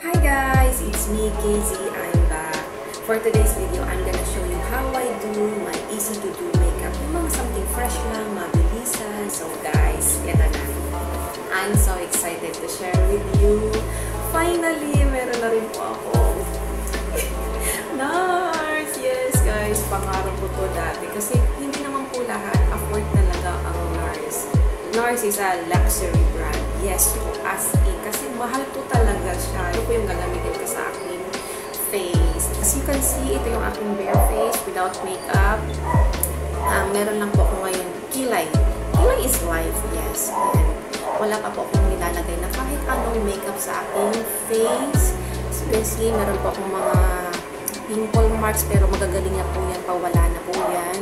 Hi guys, it's me, KZ. I'm back. For today's video, I'm gonna show you how I do my easy to do makeup. Yung mga something fresh lang, mabilisan. So guys, yan na. I'm so excited to share with you. Finally, meron na rin po ako. NARS! Yes guys, pangarap ko to dati. Kasi hindi naman po lahat afford talaga ang NARS. NARS is a luxury brand. Yes po, as in. Kasi mahal po talaga siya. Ito po yung gagamitin ko sa aking face. As you can see, ito yung aking bare face without makeup. Meron lang po ako ngayon kilay. Kilay is life, yes. And wala pa po akong nilalagay na kahit anong makeup sa aking face. As you can see, meron po akong mga pimple marks pero magagaling na po yan, pawala na po yan.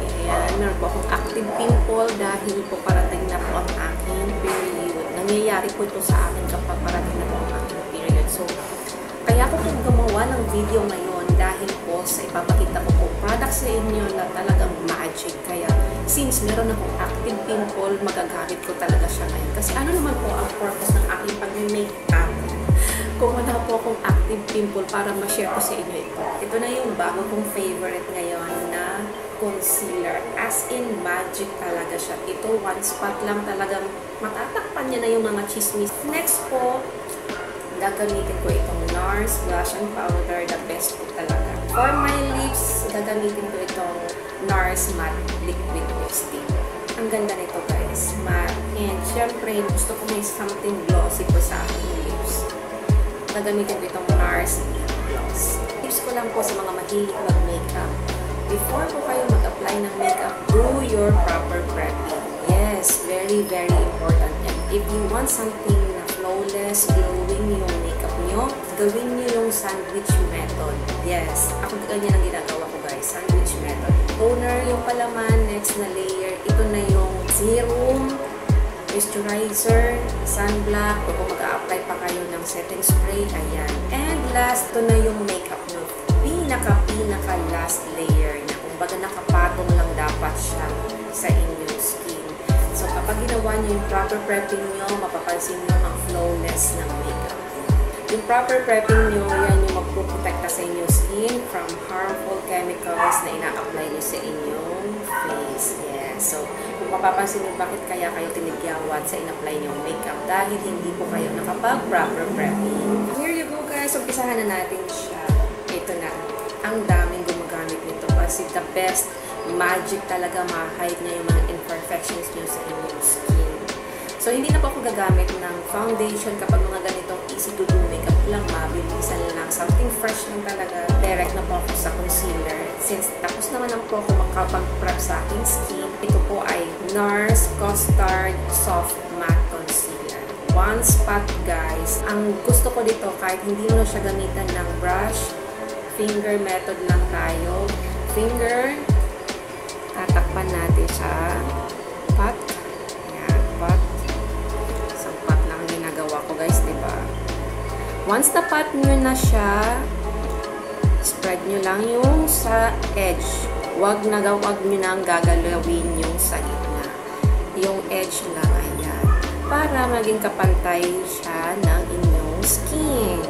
Ayan, meron po akong active pimple dahil po parating na po ang aking period. Nangyayari po ito sa akin kapag parating na po ang aking period. So, kaya ko po gumawa ng video ngayon dahil po sa ipapakita ko po product sa inyo na talagang magic. Kaya, since meron akong active pimple, magagamit ko talaga siya ngayon. Kasi ano naman po ang purpose ng aking pag-makeup? Kung wala po akong active pimple para ma-share ko sa inyo ito. Ito na yung bago kong favorite ngayon na concealer. As in, magic talaga siya. Ito, one spot lang talagang matatakpan niya na yung mga chismis. Next po, gagamitin ko itong NARS Blush and Powder. The best po talaga. For my lips, gagamitin ko itong NARS Matte Liquid Lipstick. Ang ganda nito guys. Matte. And syempre, gusto ko may something glossy po sa aking lips. Gagamitin ko itong NARS Gloss. Tips ko lang po sa mga mahilig mag-makeup. Before po kayo mag-apply ng makeup, do your proper prepping. Yes, very, very important. And if you want something na flawless, glowing yung makeup nyo, gawin nyo yung sandwich method. Yes, ako ganyan ang ginagawa ko guys, sandwich method. Toner yung palaman, next na layer, ito na yung serum, moisturizer, sunblock, o kung mag-a-apply pa kayo ng setting spray, ayan. And last, ito na yung makeup nyo. Pinaka last layer na. Kung baga nakapatong lang dapat siya sa inyong skin. So, kapag ginawa nyo yung proper prepping nyo, mapapansin nyo ang flawless ng makeup. Yung proper prepping nyo, yan yung magpuprotekta sa inyong skin from harmful chemicals na ina-apply nyo sa inyong face. Yeah. So, kung mapapansin nyo bakit kaya kayo tinigyawat sa in-apply nyo makeup dahil hindi po kayo nakapag-proper prepping. Here you go guys. Umpisahan na natin siya. Ito na. Ang daming gumagamit nito kasi the best magic talaga ma-hide niya yung mga imperfections nyo sa inyong skin. So, hindi na po ako gagamit ng foundation kapag mga ganitong easy to do makeup lang, mabilisan lang, something fresh lang talaga. Direct na po ako sa concealer. Since tapos naman po ako makapag-prep sa aking skin, ito po ay NARS Custard Soft Matte Concealer. One spot guys. Ang gusto ko dito, kahit hindi mo siya gamitan ng brush, finger method lang tayo. Finger, tatakpan natin siya. Pot. Ayan, pot. So, pot lang ginagawa ko guys, diba? Once na pot nyo na siya, spread nyo lang yung sa edge. Wag nyo nang gagalawin yung sa gitna. Yung edge lang, ayan. Para maging kapantay siya ng inyong skin.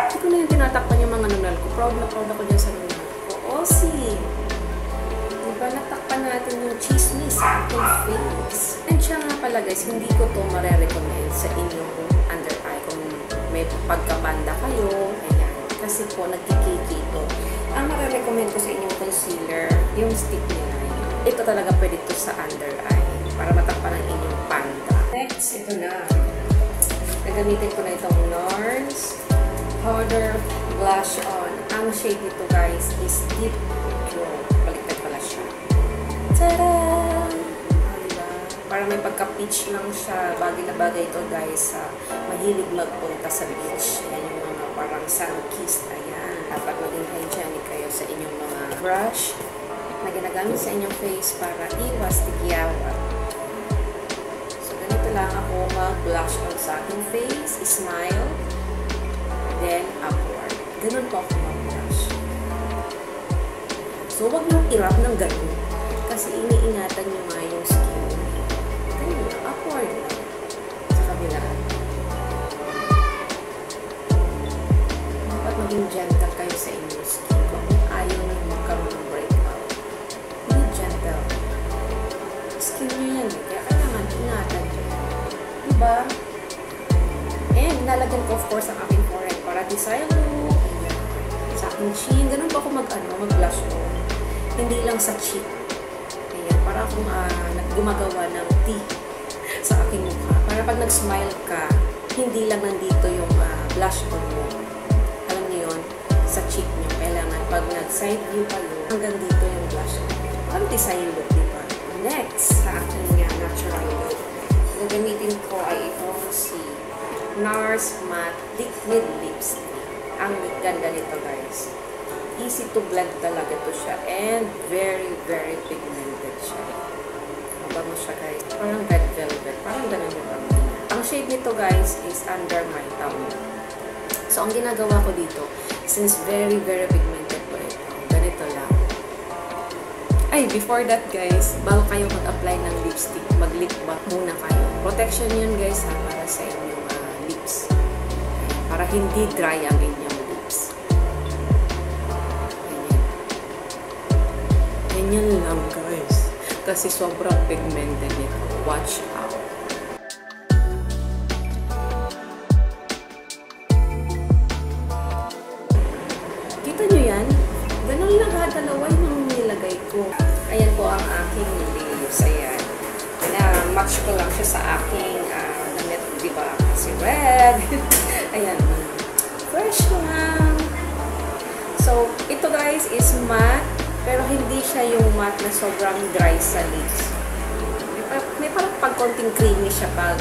Hindi ko na yung tinatakpan yung mga nunal ko. Proud na proud ako dyan sa nunal ko. O, see. Diba natakpan natin yung chismis sa aking face. And siya nga pala guys, hindi ko to marirecommend sa inyong under eye kung may pagkabanda kayo. Ayan. Kasi po, nagkikiki ito. Ang marirecommend ko sa inyong concealer, yung stick nila. Ito talaga pwede ito sa under eye para matakpan ang inyong panda. Next, ito na. Gagamitin ko na itong NARS Powder Blush On. Ang shade nito guys is Deep Glow. Baliktad pala siya. Tada! Diba? Para may pagka-peach lang siya. Bagay na bagay ito guys sa mahilig magpunta sa beach. Ayan yung mga parang sun-kissed. Ayan. Dapat maging hygienic kayo sa inyong mga brush. ginagamit sa inyong face para iwas tigyawat. So, ganito lang ako mag-blush on sa aking face. Smile. Then, upward. Ganun po ako mag-blush. So, wag nang irap ng ganun. Kasi iniingatan nyo nga yung skin. Ganun lang. Upward lang. Sa kabila. Dapat maging gentle kayo sa inyong skin. Kung ayaw nyo magkaroon ng breakout. Be gentle. Skin nyo yan. Kaya kailangan ingatan nyo. Diba? And, nalagyan ko of course ang aking forehead para design look. Sa aking chin. Ganun pa ako mag-blush ko. Hindi lang sa cheek. Ayan, para akong gumagawa ng T sa aking mukha. Para pag nag-smile ka, hindi lang nandito yung blush on mo. Alam niyo yun, sa cheek niyo. Kailangan pag nag-side view kayo, hanggang dito yung blush on. Ang design look, diba? Next, sa aking natural look. Gagamitin ko ay itong si NARS Matte Liquid Lipstick. Ang ganda nito, guys. Easy to blend talaga to siya. And very, very pigmented siya. Mabango siya, guys. Parang red velvet. Parang ganun yung bango niya. Ang shade nito, guys, is Under My Thumb. So, ang ginagawa ko dito, since very, very pigmented po ito, ganito lang. Ay, before that, guys, bago kayo mag-apply ng lipstick, mag-lip balm muna kayo. Protection yun, guys, para sa inyong lips. Para hindi dry ang inyong ganyan lang, guys. Kasi sobrang pigmented nito. Watch out. Kita nyo yan? Ganun lang ha. Dalawa yung nilagay ko. Ayan po ang aking lips. Ayan. Match ko lang siya sa aking damit. Diba? Kasi red. Ayan. Fresh lang. So, ito guys is matte. Pero hindi siya yung matte na sobrang dry sa lips. May parang pag-konting creamy siya pag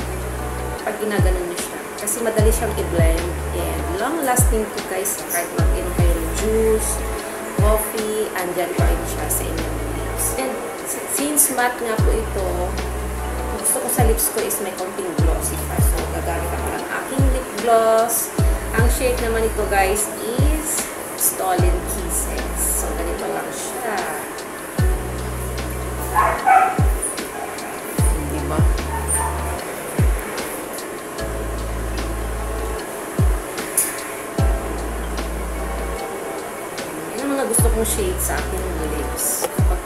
ginaganon niyo siya. Kasi madali siyang i-blend. And long-lasting to, guys. Kahit mag-inom kayo ng juice, coffee, andyan pa rin siya sa inyong lips. And since matte nga po ito, gusto ko sa lips ko is may konting glossy pa. So, gagamit ako ng aking lip gloss. Ang shade naman ito, guys, is Stolen Kisses. So, ganito lang siya. Diba? Yan ang mga gusto kong shade sa aking lips. Kapag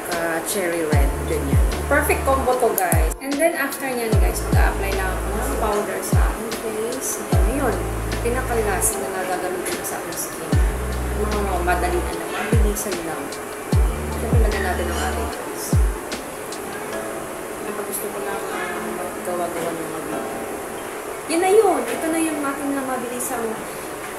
cherry red, ganyan. Perfect combo to, guys. And then, after nyan, guys, mag-a-apply lang ako ng powder sa aking face. Ngayon, pinaka-last na nagagamitin ko sa aking skin. Mga madaling mabilisan lang. Siyempre, lagyan natin ang ating face. Kapag gusto ko lang gawa-gawa ng mabilis. Yun na yun. Ito na yung aking mabilisang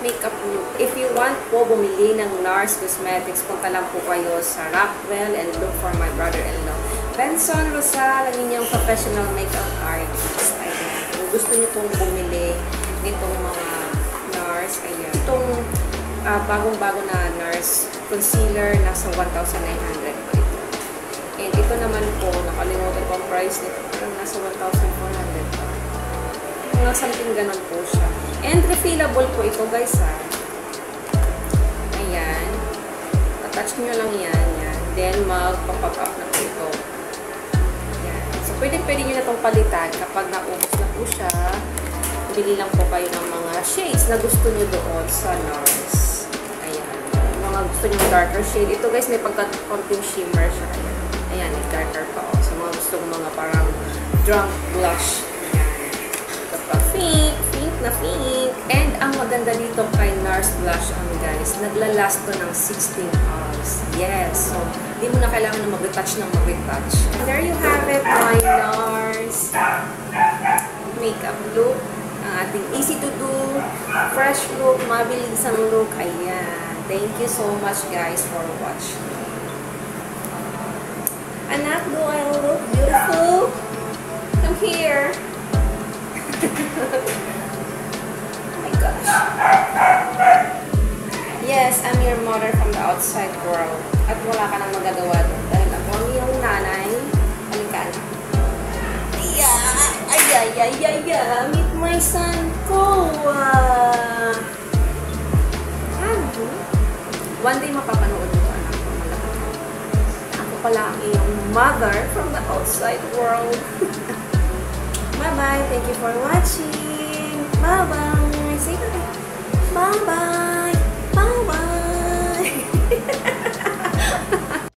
makeup look. If you want po bumili ng NARS Cosmetics, punta lang po kayo sa Rockwell and look for my brother-in-law, Benson Rosal, ang inyong professional makeup artist. Ayan. Kung gusto niyo pong bumili nitong mga NARS, ayan. Itong bagong-bago na NARS concealer, nasa 1,900 po ito. And ito naman po, nakalimutan ko ang price nito, parang nasa 1,400 pa. Mga something ganun po siya. And refillable po ito, guys, ha. Ayan. Attach nyo lang yan. Then, mag-pop up na po ito. Ayan. So, pwede nyo na itong palitan kapag naubos na po siya. Bili lang po kayo ng mga shades na gusto nyo doon sa NARS. Gusto nyo darker shade. Ito, guys, may pagka-konting shimmer siya. Ayan, darker pa. So, mga gusto mga parang drunk blush. Ayan. Ito pa, pink na pink. And ang maganda dito kay NARS blush on, guys, naglalast to ng 16 hours. Yes. So, di mo na kailangan na mag-retouch ng mag-retouch. And there you have it, my NARS makeup look. Ang ating easy to do, fresh look, mabilisang look. Ayan. Thank you so much, guys, for watching. Anak, do I look beautiful? Come here. Oh my gosh. Yes, I'm your mother from the outside world. At wala ka nang magagawa doon dahil ang nanay. Halika na. Meet my son ko. One day mapapanood mo ito, anak ko. Ako pala ang iyong mother from the outside world. Bye-bye. Thank you for watching.